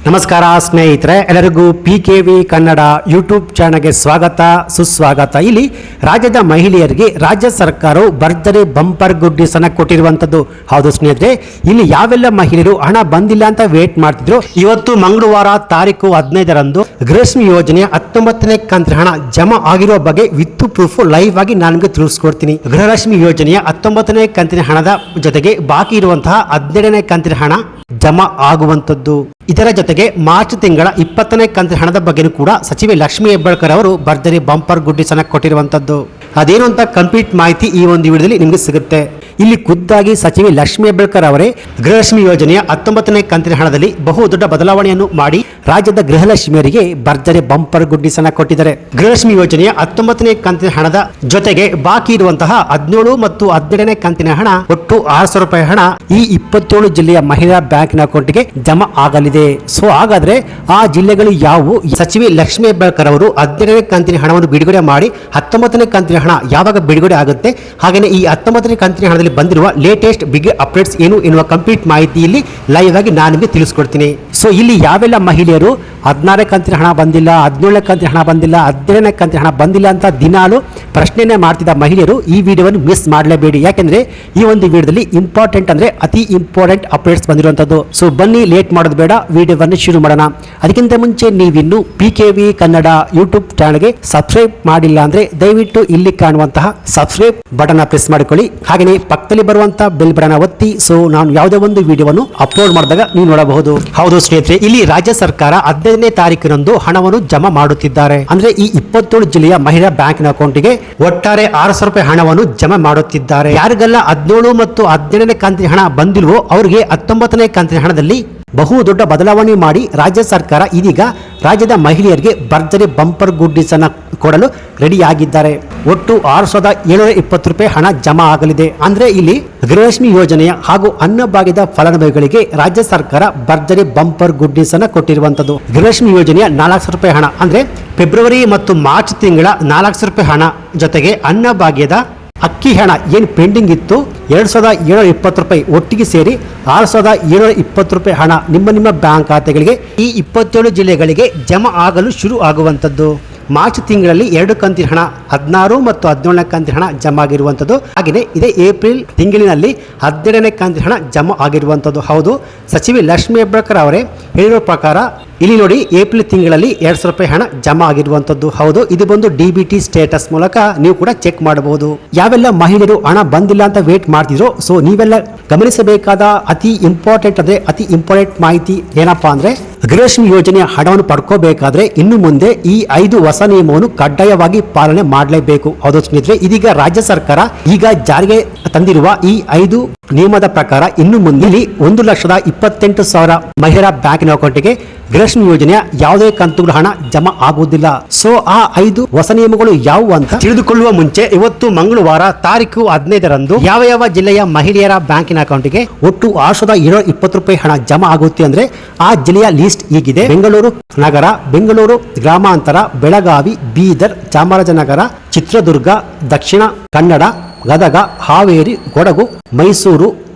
ನಮಸ್ಕಾರ ಸ್ನೇಹಿತರೆ, ಎಲ್ಲರಿಗೂ PKV ಕನ್ನಡ ಯೂಟ್ಯೂಬ್ ಚಾನಲ್ಗೆ ಸ್ವಾಗತ ಸುಸ್ವಾಗತ. ಇಲ್ಲಿ ರಾಜ್ಯದ ಮಹಿಳೆಯರಿಗೆ ರಾಜ್ಯ ಸರ್ಕಾರವು ಭರ್ಜರಿ ಬಂಪರ್ ಗುಡ್ ನ್ಯೂಸ್ ಅನ್ನು ಕೊಟ್ಟಿರುವಂತದ್ದು. ಹೌದು ಸ್ನೇಹಿತರೆ, ಇಲ್ಲಿ ಯಾವೆಲ್ಲ ಮಹಿಳೆಯರು ಹಣ ಬಂದಿಲ್ಲ ಅಂತ ವೇಟ್ ಮಾಡ್ತಿದ್ರು, ಇವತ್ತು ಮಂಗಳವಾರ ತಾರೀಕು 15ರಂದು ಗೃಹಲಕ್ಷ್ಮಿ ಯೋಜನೆಯ 19ನೇ ಕಂತಿನ ಹಣ ಜಮಾ ಆಗಿರುವ ಬಗ್ಗೆ ವಿತ್ ಪ್ರೂಫ್ ಲೈವ್ ಆಗಿ ನಾನು ನಿಮಗೆ ತಿಳಿಸ್ಕೊಡ್ತೀನಿ. ಗೃಹಲಕ್ಷ್ಮಿ ಯೋಜನೆಯ 19ನೇ ಕಂತಿನ ಹಣದ ಜೊತೆಗೆ ಬಾಕಿ ಇರುವಂತಹ 17ನೇ ಕಂತಿನ ಹಣ ಜಮಾ ಆಗುವಂತದ್ದು. ಇದರ ಜೊತೆಗೆ ಮಾರ್ಚ್ ತಿಂಗಳ 20ನೇ ಕಂತಿನ ಹಣದ ಬಗ್ಗೆಯೂ ಕೂಡ ಸಚಿವೆ ಲಕ್ಷ್ಮೀ ಹೆಬ್ಬಾಳ್ಕರ್ ಅವರು ಭರ್ಜರಿ ಬಂಪರ್ ಗುಡ್ ನ್ಯೂಸ್ ಅನ್ನು ಕೊಟ್ಟಿರುವಂತದ್ದು. ಅದೇನು ಅಂತ ಕಂಪ್ಲೀಟ್ ಮಾಹಿತಿ ಈ ಒಂದು ವಿಡಿಯೋದಲ್ಲಿ ನಿಮಗೆ ಸಿಗುತ್ತೆ. ಇಲ್ಲಿ ಖುದ್ದಾಗಿ ಸಚಿವೆ ಲಕ್ಷ್ಮೀ ಹೆಬ್ಬಾಳ್ಕರ್ ಅವರೇ ಗೃಹಲಕ್ಷ್ಮಿ ಯೋಜನೆಯ 19ನೇ ಕಂತಿನ ಹಣದಲ್ಲಿ ಬಹು ದೊಡ್ಡ ಬದಲಾವಣೆಯನ್ನು ಮಾಡಿ ರಾಜ್ಯದ ಗೃಹಲಕ್ಷ್ಮಿಯರಿಗೆ ಭರ್ಜರಿ ಬಂಪರ್ ಗುಡ್ ನ್ಯೂಸ್ ಅನ್ನು ಕೊಟ್ಟಿದ್ದಾರೆ. ಗೃಹಲಕ್ಷ್ಮಿ ಯೋಜನೆಯ 19ನೇ ಕಂತಿನ ಹಣದ ಜೊತೆಗೆ ಬಾಕಿ ಇರುವಂತಹ 17 ಮತ್ತು 12ನೇ ಕಂತಿನ ಹಣ ಒಟ್ಟು 600 ರೂಪಾಯಿ ಹಣ ಈ 27 ಜಿಲ್ಲೆಯ ಮಹಿಳಾ ಬ್ಯಾಂಕಿನ ಅಕೌಂಟ್ಗೆ ಜಮಾ ಆಗಲಿದೆ. ಸೊ ಹಾಗಾದ್ರೆ ಆ ಜಿಲ್ಲೆಗಳು ಯಾವುವು? ಸಚಿವೆ ಲಕ್ಷ್ಮೀ ಹೆಬ್ಬಾಳ್ಕರ್ ಅವರು 17ನೇ ಕಂತಿನ ಹಣವನ್ನು ಬಿಡುಗಡೆ ಮಾಡಿ 19ನೇ ಕಂತಿನ ಹಣ ಯಾವಾಗ ಬಿಡುಗಡೆ ಆಗುತ್ತೆ, ಹಾಗೆಯೇ ಈ 19ನೇ ಕಂತಿನ ಹಣದಲ್ಲಿ ಬಂದಿರುವ ಲೇಟೆಸ್ಟ್ ಬಿಗ್ ಅಪ್ಡೇಟ್ಸ್ ಏನು ಎನ್ನುವ ಕಂಪ್ಲೀಟ್ ಮಾಹಿತಿಯಲ್ಲಿ ಲೈವ್ ಆಗಿ ನಾನು ನಿಮಗೆ ತಿಳಿಸ್ಕೊಡ್ತೀನಿ. ಸೊ ಇಲ್ಲಿ ಯಾವೆಲ್ಲ ಮಹಿಳೆಯರು 16ನೇ ಕಂತಿನ ಹಣ ಬಂದಿಲ್ಲ, 17ನೇ ಕಂತಿನ ಹಣ ಬಂದಿಲ್ಲ, 17ನೇ ಕಂತಿನ ಹಣ ಬಂದಿಲ್ಲ ಅಂತ ದಿನಾಲು ಪ್ರಶ್ನೆನೇ ಮಾಡ್ತಿದ್ದ ಮಹಿಳೆಯರು ಈ ವಿಡಿಯೋವನ್ನು ಮಿಸ್ ಮಾಡಲೇಬೇಡಿ. ಯಾಕೆಂದ್ರೆ ಈ ಒಂದು ವಿಡಿಯೋದಲ್ಲಿ ಇಂಪಾರ್ಟೆಂಟ್ ಅಂದ್ರೆ ಅತಿ ಇಂಪಾರ್ಟೆಂಟ್ ಅಪ್ಡೇಟ್ಸ್ ಬಂದಿರುವಂತದ್ದು. ಸೊ ಬನ್ನಿ, ಲೇಟ್ ಮಾಡೋದು ಬೇಡ, ವಿಡಿಯೋವನ್ನು ಶುರು ಮಾಡೋಣ. ಅದಕ್ಕಿಂತ ಮುಂಚೆ ನೀವಿನ್ನು PKV ಕನ್ನಡ ಯೂಟ್ಯೂಬ್ ಚಾನಲ್ಗೆ ಸಬ್ಸ್ಕ್ರೈಬ್ ಮಾಡಿಲ್ಲ ಅಂದ್ರೆ ದಯವಿಟ್ಟು ಇಲ್ಲಿ ಕಾಣುವಂತಹ ಸಬ್ಸ್ಕ್ರೈಬ್ ಬಟನ್ ಪ್ರೆಸ್ ಮಾಡಿಕೊಳ್ಳಿ. ಹಾಗೆಯೇ ಪಕ್ಕದಲ್ಲಿ ಬರುವಂತಹ ಬೆಲ್ ಬಟನ್ ಒತ್ತಿ. ಸೊ ನಾನು ಯಾವುದೇ ಒಂದು ವಿಡಿಯೋವನ್ನು ಅಪ್ಲೋಡ್ ಮಾಡಿದಾಗ ನೀವು ನೋಡಬಹುದು. ಹೌದು ಸ್ನೇಹಿತರೆ, ಇಲ್ಲಿ ರಾಜ್ಯ ಸರ್ಕಾರ 15ನೇ ತಾರೀಕಿನಂದು ಹಣವನ್ನು ಜಮಾ ಮಾಡುತ್ತಿದ್ದಾರೆ. ಅಂದ್ರೆ ಈ 27 ಜಿಲ್ಲೆಯ ಮಹಿಳಾ ಬ್ಯಾಂಕಿನ ಅಕೌಂಟ್ಗೆ ಒಟ್ಟಾರೆ 600 ರೂಪಾಯಿ ಹಣವನ್ನು ಜಮಾ ಮಾಡುತ್ತಿದ್ದಾರೆ. ಯಾರಿಗೆಲ್ಲ 17 ಮತ್ತು 17ನೇ ಕಂತಿನ ಹಣ ಬಂದಿಲ್ವೋ ಅವರಿಗೆ 19ನೇ ಕಂತಿನ ಹಣದಲ್ಲಿ ಬಹು ದೊಡ್ಡ ಬದಲಾವಣೆ ಮಾಡಿ ರಾಜ್ಯ ಸರ್ಕಾರ ಇದೀಗ ರಾಜ್ಯದ ಮಹಿಳೆಯರಿಗೆ ಭರ್ಜರಿ ಬಂಪರ್ ಗುಡ್ ನ್ಯೂಸ್ ಅನ್ನು ಕೊಡಲು ರೆಡಿಯಾಗಿದ್ದಾರೆ. ಒಟ್ಟು 6720 ರೂಪಾಯಿ ಹಣ ಜಮಾ ಆಗಲಿದೆ. ಅಂದ್ರೆ ಇಲ್ಲಿ ಗೃಹಲಕ್ಷ್ಮಿ ಯೋಜನೆಯ ಹಾಗೂ ಅನ್ನಭಾಗ್ಯದ ಫಲಾನುಭವಿಗಳಿಗೆ ರಾಜ್ಯ ಸರ್ಕಾರ ಭರ್ಜರಿ ಬಂಪರ್ ಗುಡ್ ನ್ಯೂಸ್ ಅನ್ನು ಕೊಟ್ಟಿರುವಂತದ್ದು. ಗೃಹಲಕ್ಷ್ಮಿ ಯೋಜನೆಯ 400 ರೂಪಾಯಿ ಹಣ ಅಂದ್ರೆ ಫೆಬ್ರವರಿ ಮತ್ತು ಮಾರ್ಚ್ ತಿಂಗಳ 400 ರೂಪಾಯಿ ಹಣ ಜೊತೆಗೆ ಅನ್ನಭಾಗ್ಯದ ಅಕ್ಕಿ ಹಣ ಏನು ಪೆಂಡಿಂಗ್ ಇತ್ತು 2720 ರೂಪಾಯಿ ಒಟ್ಟಿಗೆ ಸೇರಿ 6720 ರೂಪಾಯಿ ಹಣ ನಿಮ್ಮ ಬ್ಯಾಂಕ್ ಖಾತೆಗಳಿಗೆ ಈ 27 ಜಿಲ್ಲೆಗಳಿಗೆ ಜಮಾ ಆಗಲು ಶುರು ಆಗುವಂತದ್ದು. ಮಾರ್ಚ್ ತಿಂಗಳಲ್ಲಿ 2 ಕಂತಿನ ಹಣ 16 ಮತ್ತು 17ನೇ ಕಂತಿನ ಹಣ ಜಮಾ ಆಗಿರುವಂತದ್ದು. ಹಾಗೆಯೇ ಇದೇ ಏಪ್ರಿಲ್ ತಿಂಗಳಿನಲ್ಲಿ 17ನೇ ಕಂತಿನ ಹಣ ಜಮಾ ಆಗಿರುವಂತದ್ದು. ಹೌದು, ಸಚಿವೆ ಲಕ್ಷ್ಮೀ ಹೆಬ್ಬಾಳ್ಕರ್ ಅವರೇ ಹೇಳಿರೋ ಪ್ರಕಾರ ಇಲ್ಲಿ ನೋಡಿ, ಏಪ್ರಿಲ್ ತಿಂಗಳಲ್ಲಿ 200 ರೂಪಾಯಿ ಹಣ ಜಮಾ ಆಗಿರುವಂತದ್ದು. ಹೌದು, ಇದು ಬಂದು DBT ಸ್ಟೇಟಸ್ ಮೂಲಕ ನೀವು ಕೂಡ ಚೆಕ್ ಮಾಡಬಹುದು. ಯಾವೆಲ್ಲ ಮಹಿಳೆಯರು ಹಣ ಬಂದಿಲ್ಲ ಅಂತ ವೇಟ್ ಮಾಡ್ತಿದ್ರು, ಸೊ ನೀವೆಲ್ಲ ಗಮನಿಸಬೇಕಾದ ಅತಿ ಇಂಪಾರ್ಟೆಂಟ್ ಮಾಹಿತಿ ಏನಪ್ಪಾ ಅಂದ್ರೆ ಗೃಹಲಕ್ಷ್ಮಿ ಯೋಜನೆಯ ಹಣವನ್ನು ಪಡ್ಕೋಬೇಕಾದ್ರೆ ಇನ್ನು ಮುಂದೆ ಈ 5 ಹೊಸ ನಿಯಮವನ್ನು ಕಡ್ಡಾಯವಾಗಿ ಪಾಲನೆ ಮಾಡಲೇಬೇಕು. ಹೌದು ಸ್ನೇಹಿತರೆ, ಇದೀಗ ರಾಜ್ಯ ಸರ್ಕಾರ ಈಗ ಜಾರಿಗೆ ತಂದಿರುವ ಈ 5 ನಿಯಮದ ಪ್ರಕಾರ ಇನ್ನು ಮುಂದೆ 1,28,000 ಮಹಿಳಾ ಬ್ಯಾಂಕಿನ ಅಕೌಂಟ್ಗೆ ಗೃಹಲಕ್ಷ್ಮಿ ಯೋಜನೆಯ ಯಾವುದೇ ಕಂತುಗಳ ಹಣ ಜಮಾ ಆಗುವುದಿಲ್ಲ. ಸೊ ಆ 5 ಹೊಸ ನಿಯಮಗಳು ಯಾವುವು ಅಂತ ತಿಳಿದುಕೊಳ್ಳುವ ಮುಂಚೆ ಇವತ್ತು ಮಂಗಳವಾರ ತಾರೀಕು 15ರಂದು ಯಾವ ಜಿಲ್ಲೆಯ ಮಹಿಳೆಯರ ಬ್ಯಾಂಕಿನ ಅಕೌಂಟ್ಗೆ ಒಟ್ಟು 6720 ರೂಪಾಯಿ ಹಣ ಜಮಾ ಆಗುತ್ತೆ ಅಂದ್ರೆ ಆ ಜಿಲ್ಲೆಯ ಲಿಸ್ಟ್ ಹೀಗಿದೆ. ಬೆಂಗಳೂರು ನಗರ, ಬೆಂಗಳೂರು ಗ್ರಾಮಾಂತರ, ಬೆಳಗಾವಿ, ಬೀದರ್, ಚಾಮರಾಜನಗರ, ಚಿತ್ರದುರ್ಗ, ದಕ್ಷಿಣ ಕನ್ನಡ, ಗದಗ, ಹಾವೇರಿ, ಕೊಡಗು, ಮೈಸೂರು,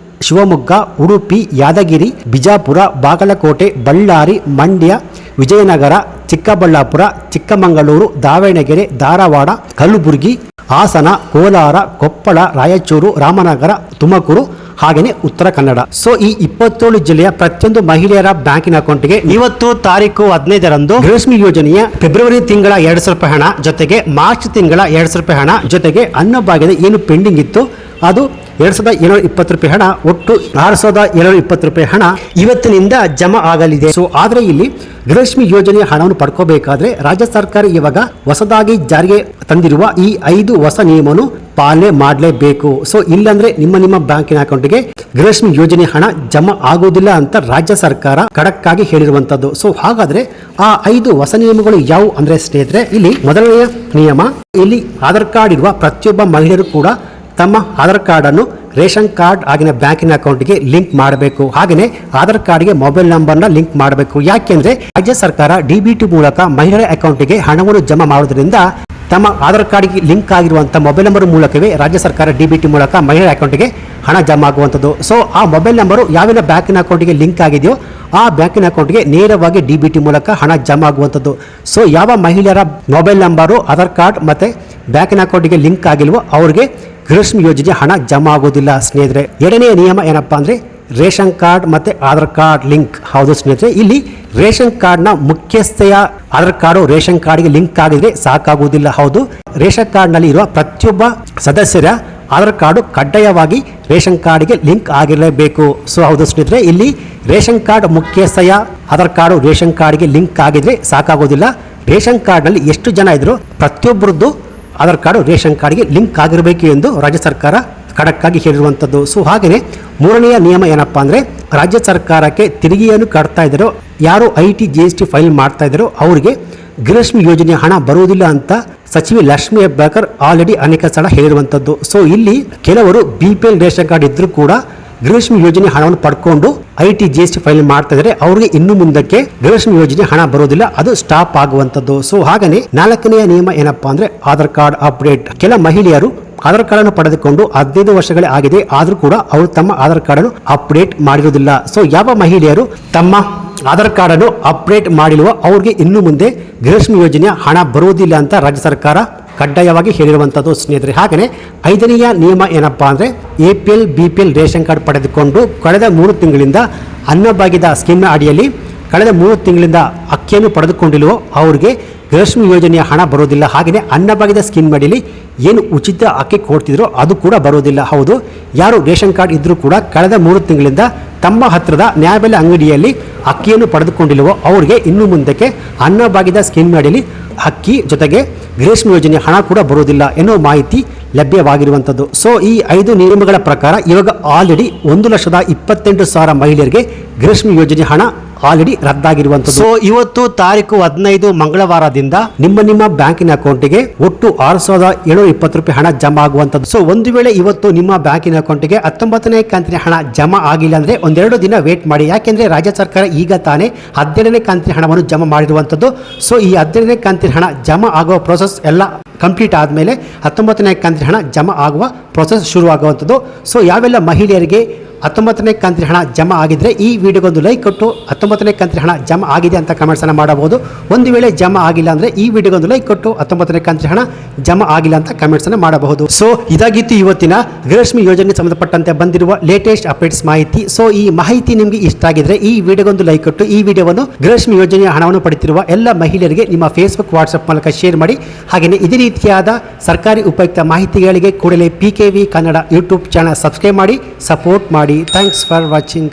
ಶಿವಮೊಗ್ಗ, ಉಡುಪಿ, ಯಾದಗಿರಿ, ಬಿಜಾಪುರ, ಬಾಗಲಕೋಟೆ, ಬಳ್ಳಾರಿ, ಮಂಡ್ಯ, ವಿಜಯನಗರ, ಚಿಕ್ಕಬಳ್ಳಾಪುರ, ಚಿಕ್ಕಮಗಳೂರು, ದಾವಣಗೆರೆ, ಧಾರವಾಡ, ಕಲಬುರಗಿ, ಹಾಸನ, ಕೋಲಾರ, ಕೊಪ್ಪಳ, ರಾಯಚೂರು, ರಾಮನಗರ, ತುಮಕೂರು, ಹಾಗೆಯೇ ಉತ್ತರ ಕನ್ನಡ. ಸೊ ಈ 27 ಜಿಲ್ಲೆಯ ಪ್ರತಿಯೊಂದು ಮಹಿಳೆಯರ ಬ್ಯಾಂಕಿನ ಅಕೌಂಟ್ಗೆ ಇವತ್ತು ತಾರೀಕು 15ರಂದು ಗೃಹಲಕ್ಷ್ಮಿ ಯೋಜನೆಯ ಫೆಬ್ರವರಿ ತಿಂಗಳ 200 ರೂಪಾಯಿ ಹಣ ಜೊತೆಗೆ ಮಾರ್ಚ್ ತಿಂಗಳ 200 ರೂಪಾಯಿ ಹಣ ಜೊತೆಗೆ ಅನ್ನಭಾಗ್ಯದ ಏನು ಪೆಂಡಿಂಗ್ ಇತ್ತು ಅದು 2720 ರೂಪಾಯಿ ಹಣ, ಒಟ್ಟು 6720 ರೂಪಾಯಿ ಹಣ ಇವತ್ತಿನಿಂದ ಜಮಾ ಆಗಲಿದೆ. ಸೊ ಆದ್ರೆ ಇಲ್ಲಿ ಗೃಹಲಕ್ಷ್ಮಿ ಯೋಜನೆಯ ಹಣವನ್ನು ಪಡ್ಕೋಬೇಕಾದ್ರೆ ರಾಜ್ಯ ಸರ್ಕಾರ ಇವಾಗ ಹೊಸದಾಗಿ ಜಾರಿಗೆ ತಂದಿರುವ ಈ 5 ಹೊಸ ನಿಯಮವನ್ನು ಪಾಲನೆ ಮಾಡಲೇಬೇಕು. ಸೊ ಇಲ್ಲಾಂದ್ರೆ ನಿಮ್ಮ ಬ್ಯಾಂಕಿನ ಅಕೌಂಟ್ಗೆ ಗೃಹಲಕ್ಷ್ಮಿ ಯೋಜನೆ ಹಣ ಜಮಾ ಆಗುವುದಿಲ್ಲ ಅಂತ ರಾಜ್ಯ ಸರ್ಕಾರ ಖಡಕ್ ಆಗಿ ಹೇಳಿರುವಂತದ್ದು. ಸೊ ಹಾಗಾದ್ರೆ ಆ 5 ಹೊಸ ನಿಯಮಗಳು ಯಾವುವು ಅಂದ್ರೆ ಸ್ನೇಹಿತರೆ, ಇಲ್ಲಿ ಮೊದಲನೆಯ ನಿಯಮ, ಇಲ್ಲಿ ಆಧಾರ್ ಕಾರ್ಡ್ ಇರುವ ಪ್ರತಿಯೊಬ್ಬ ಮಹಿಳೆಯರು ಕೂಡ ತಮ್ಮ ಆಧಾರ್ ಕಾರ್ಡ್ ಅನ್ನು ರೇಷನ್ ಕಾರ್ಡ್ ಆಗಿನ ಬ್ಯಾಂಕಿನ ಅಕೌಂಟ್ಗೆ ಲಿಂಕ್ ಮಾಡಬೇಕು. ಹಾಗೆಯೇ ಆಧಾರ್ ಕಾರ್ಡ್ಗೆ ಮೊಬೈಲ್ ನಂಬರ್ನ ಲಿಂಕ್ ಮಾಡಬೇಕು. ಯಾಕೆಂದ್ರೆ ರಾಜ್ಯ ಸರ್ಕಾರ DBT ಮೂಲಕ ಮಹಿಳೆಯರ ಅಕೌಂಟ್ಗೆ ಹಣವನ್ನು ಜಮಾ ಮಾಡುವುದರಿಂದ ತಮ್ಮ ಆಧಾರ್ ಕಾರ್ಡ್ಗೆ ಲಿಂಕ್ ಆಗಿರುವಂಥ ಮೊಬೈಲ್ ನಂಬರ್ ಮೂಲಕವೇ ರಾಜ್ಯ ಸರ್ಕಾರ DBT ಮೂಲಕ ಮಹಿಳೆಯ ಅಕೌಂಟ್ಗೆ ಹಣ ಜಮಾ ಆಗುವಂಥದ್ದು. ಸೊ ಆ ಮೊಬೈಲ್ ನಂಬರು ಯಾವೆಲ್ಲ ಬ್ಯಾಂಕಿನ ಅಕೌಂಟ್ಗೆ ಲಿಂಕ್ ಆಗಿದೆಯೋ ಆ ಬ್ಯಾಂಕಿನ ಅಕೌಂಟ್ಗೆ ನೇರವಾಗಿ DBT ಮೂಲಕ ಹಣ ಜಮಾ ಆಗುವಂಥದ್ದು. ಸೊ ಯಾವ ಮಹಿಳೆಯರ ಮೊಬೈಲ್ ನಂಬರು ಆಧಾರ್ ಕಾರ್ಡ್ ಮತ್ತು ಬ್ಯಾಂಕಿನ ಅಕೌಂಟ್ಗೆ ಲಿಂಕ್ ಆಗಿಲ್ವೋ ಅವ್ರಿಗೆ ಗೃಹಲಕ್ಷ್ಮಿ ಯೋಜನೆ ಹಣ ಜಮಾ ಆಗೋದಿಲ್ಲ ಸ್ನೇಹಿತರೆ. ಎರಡನೆಯ ನಿಯಮ ಏನಪ್ಪಾ ಅಂದರೆ ರೇಷನ್ ಕಾರ್ಡ್ ಮತ್ತು ಆಧಾರ್ ಕಾರ್ಡ್ ಲಿಂಕ್. ಹೌದು ಸ್ನೇಹಿತರೆ, ಇಲ್ಲಿ ರೇಷನ್ ಕಾರ್ಡ್ನ ಮುಖ್ಯಸ್ಥೆಯ ಆಧಾರ್ ಕಾರ್ಡು ರೇಷನ್ ಕಾರ್ಡ್ಗೆ ಲಿಂಕ್ ಆಗಿದ್ರೆ ಸಾಕಾಗುವುದಿಲ್ಲ. ಹೌದು, ರೇಷನ್ ಕಾರ್ಡ್ನಲ್ಲಿ ಇರುವ ಪ್ರತಿಯೊಬ್ಬ ಸದಸ್ಯರ ಆಧಾರ್ ಕಾರ್ಡು ಕಡ್ಡಾಯವಾಗಿ ರೇಷನ್ ಕಾರ್ಡ್ಗೆ ಲಿಂಕ್ ಆಗಿರಲೇಬೇಕು. ಸೊ ಹೌದು ಸ್ನೇಹಿತರೆ, ಇಲ್ಲಿ ರೇಷನ್ ಕಾರ್ಡ್ ಮುಖ್ಯಸ್ಥೆಯ ಆಧಾರ್ ಕಾರ್ಡು ರೇಷನ್ ಕಾರ್ಡ್ಗೆ ಲಿಂಕ್ ಆಗಿದ್ರೆ ಸಾಕಾಗೋದಿಲ್ಲ. ರೇಷನ್ ಕಾರ್ಡ್ನಲ್ಲಿ ಎಷ್ಟು ಜನ ಇದ್ರು ಪ್ರತಿಯೊಬ್ಬರದ್ದು ಆಧಾರ್ ಕಾರ್ಡು ರೇಷನ್ ಕಾರ್ಡ್ಗೆ ಲಿಂಕ್ ಆಗಿರಬೇಕು ಎಂದು ರಾಜ್ಯ ಸರ್ಕಾರ ಖಡಕ್ಕಾಗಿ ಹೇಳಿರುವಂಥದ್ದು. ಸೊ ಹಾಗೆಯೇ ಮೂರನೆಯ ನಿಯಮ ಏನಪ್ಪಾ ಅಂದರೆ ರಾಜ್ಯ ಸರ್ಕಾರಕ್ಕೆ ತೆರಿಗೆಯನ್ನು ಕಟ್ತಾ ಇದ್ದಾರೋ, ಯಾರು IT GST ಫೈಲ್ ಮಾಡ್ತಾ ಇದ್ದಾರೋ ಅವರಿಗೆ ಗೃಹಲಕ್ಷ್ಮಿ ಯೋಜನೆ ಹಣ ಬರುವುದಿಲ್ಲ ಅಂತ ಸಚಿವೆ ಲಕ್ಷ್ಮೀ ಹೆಬ್ಬಾಳ್ಕರ್ ಆಲ್ರೆಡಿ ಅನೇಕ ಸಲ ಹೇಳಿರುವಂಥದ್ದು. ಸೊ ಇಲ್ಲಿ ಕೆಲವರು BPL ರೇಷನ್ ಕಾರ್ಡ್ ಇದ್ರೂ ಕೂಡ ಗೃಹಲಕ್ಷ್ಮಿ ಯೋಜನೆ ಹಣವನ್ನು ಪಡ್ಕೊಂಡು IT GST ಫೈಲ್ ಮಾಡ್ತಾ ಇದ್ದಾರೆ, ಅವರಿಗೆ ಇನ್ನು ಮುಂದಕ್ಕೆ ಗೃಹಲಕ್ಷ್ಮಿ ಯೋಜನೆ ಹಣ ಬರೋದಿಲ್ಲ, ಅದು ಸ್ಟಾಪ್ ಆಗುವಂಥದ್ದು. ಸೊ ಹಾಗನೇ ನಾಲ್ಕನೆಯ ನಿಯಮ ಏನಪ್ಪಾ ಅಂದ್ರೆ ಆಧಾರ್ ಕಾರ್ಡ್ ಅಪ್ಡೇಟ್. ಕೆಲ ಮಹಿಳೆಯರು ಆಧಾರ್ ಕಾರ್ಡ್ ಅನ್ನು ಪಡೆದುಕೊಂಡು 15 ವರ್ಷಗಳೇ ಆಗಿದೆ, ಆದರೂ ಕೂಡ ಅವರು ತಮ್ಮ ಆಧಾರ್ ಕಾರ್ಡ್ ಅನ್ನು ಅಪ್ಡೇಟ್ ಮಾಡಿರುವುದಿಲ್ಲ. ಸೊ ಯಾವ ಮಹಿಳೆಯರು ತಮ್ಮ ಆಧಾರ್ ಕಾರ್ಡ್ ಅನ್ನು ಅಪ್ಡೇಟ್ ಮಾಡಿರುವ ಅವ್ರಿಗೆ ಇನ್ನು ಮುಂದೆ ಗೃಹಲಕ್ಷ್ಮಿ ಯೋಜನೆಯ ಹಣ ಬರುವುದಿಲ್ಲ ಅಂತ ರಾಜ್ಯ ಸರ್ಕಾರ ಕಡ್ಡಾಯವಾಗಿ ಹೇಳಿರುವಂಥದ್ದು ಸ್ನೇಹಿತರೆ. ಹಾಗೆಯೇ ಐದನೆಯ ನಿಯಮ ಏನಪ್ಪಾ ಅಂದರೆ APL BPL ರೇಷನ್ ಕಾರ್ಡ್ ಪಡೆದುಕೊಂಡು ಕಳೆದ 3 ತಿಂಗಳಿಂದ ಅನ್ನಭಾಗ್ಯದ ಸ್ಕೀಮ್ನ ಅಡಿಯಲ್ಲಿ ಕಳೆದ 3 ತಿಂಗಳಿಂದ ಅಕ್ಕಿಯನ್ನು ಪಡೆದುಕೊಂಡಿಲ್ವೋ ಅವ್ರಿಗೆ ಗೃಹಲಕ್ಷ್ಮಿ ಯೋಜನೆಯ ಹಣ ಬರೋದಿಲ್ಲ. ಹಾಗೆಯೇ ಅನ್ನಭಾಗ್ಯದ ಸ್ಕೀಮ್ ಅಡಿಯಲ್ಲಿ ಏನು ಉಚಿತ ಅಕ್ಕಿ ಕೊಡ್ತಿದ್ರೋ ಅದು ಕೂಡ ಬರೋದಿಲ್ಲ. ಹೌದು, ಯಾರು ರೇಷನ್ ಕಾರ್ಡ್ ಇದ್ರೂ ಕೂಡ ಕಳೆದ 3 ತಿಂಗಳಿಂದ ತಮ್ಮ ಹತ್ತಿರದ ನ್ಯಾಯಬೆಲೆ ಅಂಗಡಿಯಲ್ಲಿ ಅಕ್ಕಿಯನ್ನು ಪಡೆದುಕೊಂಡಿಲ್ವೋ ಅವರಿಗೆ ಇನ್ನು ಮುಂದಕ್ಕೆ ಅನ್ನಭಾಗ್ಯದ ಸ್ಕೀಮ್ ಅಡಿಯಲ್ಲಿ ಅಕ್ಕಿ ಜೊತೆಗೆ ಗೃಹಲಕ್ಷ್ಮಿ ಯೋಜನೆ ಹಣ ಕೂಡ ಬರುವುದಿಲ್ಲ ಎನ್ನುವ ಮಾಹಿತಿ ಲಭ್ಯವಾಗಿರುವಂಥದ್ದು. ಸೊ ಈ 5 ನಿಯಮಗಳ ಪ್ರಕಾರ ಇವಾಗ ಆಲ್ರೆಡಿ 1,28,000 ಮಹಿಳೆಯರಿಗೆ ಗೃಹಲಕ್ಷ್ಮಿ ಯೋಜನೆ ಹಣ ಆಲ್ರೆಡಿ ರದ್ದಾಗಿರುವಂಥದ್ದು. ಸೊ ಇವತ್ತು ತಾರೀಕು 15 ಮಂಗಳವಾರದಿಂದ ನಿಮ್ಮ ಬ್ಯಾಂಕಿನ ಅಕೌಂಟಿಗೆ ಒಟ್ಟು 6,720 ರೂಪಾಯಿ ಹಣ ಜಮಾ ಆಗುವಂಥದ್ದು. ಸೊ ಒಂದು ವೇಳೆ ಇವತ್ತು ನಿಮ್ಮ ಬ್ಯಾಂಕಿನ ಅಕೌಂಟಿಗೆ 19ನೇ ಕಂತಿನ ಹಣ ಜಮಾ ಆಗಿಲ್ಲ ಅಂದ್ರೆ ಒಂದೆರಡು ದಿನ ವೇಟ್ ಮಾಡಿ. ಯಾಕೆಂದ್ರೆ ರಾಜ್ಯ ಸರ್ಕಾರ ಈಗ ತಾನೇ 12ನೇ ಕಂತಿನ ಹಣವನ್ನು ಜಮಾ ಮಾಡಿರುವಂಥದ್ದು. ಸೊ ಈ 12ನೇ ಕಂತಿನ ಹಣ ಜಮಾ ಆಗುವ ಪ್ರೋಸೆಸ್ ಎಲ್ಲ ಕಂಪ್ಲೀಟ್ ಆದಮೇಲೆ 19ನೇ ಕಂತಿನ ಹಣ ಜಮಾ ಆಗುವ ಪ್ರೋಸೆಸ್ ಶುರು ಆಗುವಂಥದ್ದು. ಸೊ ಯಾವೆಲ್ಲ ಮಹಿಳೆಯರಿಗೆ 19ನೇ ಕಂತಿನ ಹಣ ಜಮಾ ಆಗಿದ್ರೆ ಈ ವಿಡಿಯೋಗೊಂದು ಲೈಕ್ ಕೊಟ್ಟು 19ನೇ ಕಂತಿನ ಹಣ ಜಮಾ ಆಗಿದೆ ಅಂತ ಕಮೆಂಟ್ಸ್ ಅನ್ನು ಮಾಡಬಹುದು. ಒಂದು ವೇಳೆ ಜಮಾ ಆಗಿಲ್ಲ ಅಂದ್ರೆ ಈ ವಿಡಿಯೋಗೊಂದು ಲೈಕ್ ಕೊಟ್ಟು 19ನೇ ಕಂತಿನ ಹಣ ಜಮಾ ಆಗಿಲ್ಲ ಅಂತ ಕಮೆಂಟ್ಸ್ ಅನ್ನು ಮಾಡಬಹುದು. ಸೊ ಇದಾಗಿತ್ತು ಇವತ್ತಿನ ಗೃಹಲಕ್ಷ್ಮಿ ಯೋಜನೆಗೆ ಸಂಬಂಧಪಟ್ಟಂತೆ ಬಂದಿರುವ ಲೇಟೆಸ್ಟ್ ಅಪ್ಡೇಟ್ಸ್ ಮಾಹಿತಿ. ಸೊ ಈ ಮಾಹಿತಿ ನಿಮಗೆ ಇಷ್ಟ ಆಗಿದ್ರೆ ಈ ವಿಡಿಯೋಗೊಂದು ಲೈಕ್ ಕೊಟ್ಟು ಈ ವಿಡಿಯೋವನ್ನು ಗೃಹಲಕ್ಷ್ಮಿ ಯೋಜನೆಯ ಹಣವನ್ನು ಪಡೆಯುತ್ತಿರುವ ಎಲ್ಲ ಮಹಿಳೆಯರಿಗೆ ನಿಮ್ಮ ಫೇಸ್ಬುಕ್ ವಾಟ್ಸ್ಆಪ್ ಮೂಲಕ ಶೇರ್ ಮಾಡಿ. ಹಾಗೆಯೇ ಇದೇ ರೀತಿಯಾದ ಸರ್ಕಾರಿ ಉಪಯುಕ್ತ ಮಾಹಿತಿಗಳಿಗೆ ಕೂಡಲೇ PKV Kannada YouTube channel subscribe ಮಾಡಿ, ಸಪೋರ್ಟ್ ಮಾಡಿ. Thanks for watching.